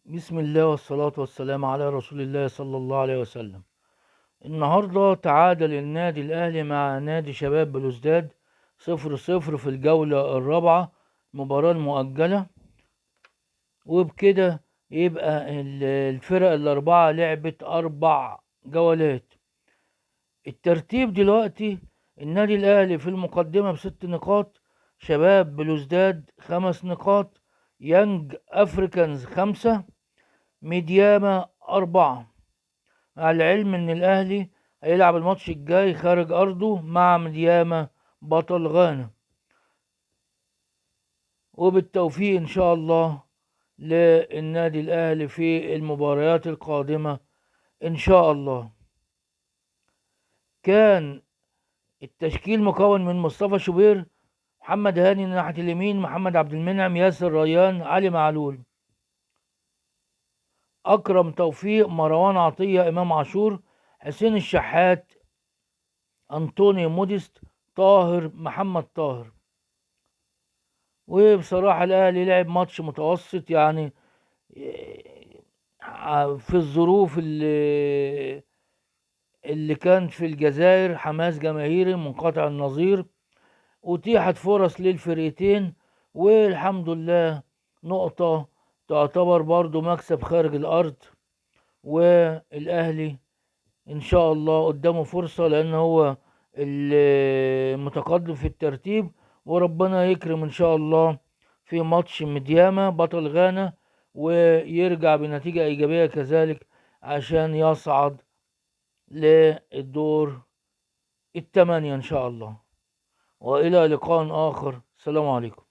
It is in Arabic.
بسم الله والصلاة والسلام على رسول الله صلى الله عليه وسلم. النهاردة تعادل النادي الأهلي مع نادي شباب بلوزداد 0-0 في الجولة الرابعة، المباراة المؤجلة. وبكده يبقى الفرق الأربعة لعبت 4 جولات. الترتيب دلوقتي: النادي الأهلي في المقدمة ب6 نقاط، شباب بلوزداد 5 نقاط، يانج أفريكانز 5، ميدياما 4. مع العلم إن الأهلي هيلعب الماتش الجاي خارج أرضه مع ميدياما بطل غانا. وبالتوفيق إن شاء الله للنادي الأهلي في المباريات القادمة إن شاء الله. كان التشكيل مكون من مصطفى شوبير، محمد هاني ناحية اليمين، محمد عبد المنعم، ياسر ريان، علي معلول، أكرم توفيق، مروان عطية، إمام عاشور، حسين الشحات، أنطوني موديست، طاهر محمد طاهر. وبصراحة الأهلي لعب ماتش متوسط، يعني في الظروف اللي كانت في الجزائر، حماس جماهيري منقطع النظير، أتيحت فرص للفرقتين، والحمد لله نقطة تعتبر برضو مكسب خارج الأرض. والأهلي إن شاء الله قدامه فرصة، لأن هو المتقدم في الترتيب، وربنا يكرم إن شاء الله في ماتش مدياما بطل غانا، ويرجع بنتيجة إيجابية كذلك عشان يصعد للدور الثمانية إن شاء الله. وإلى لقاء آخر، السلام عليكم.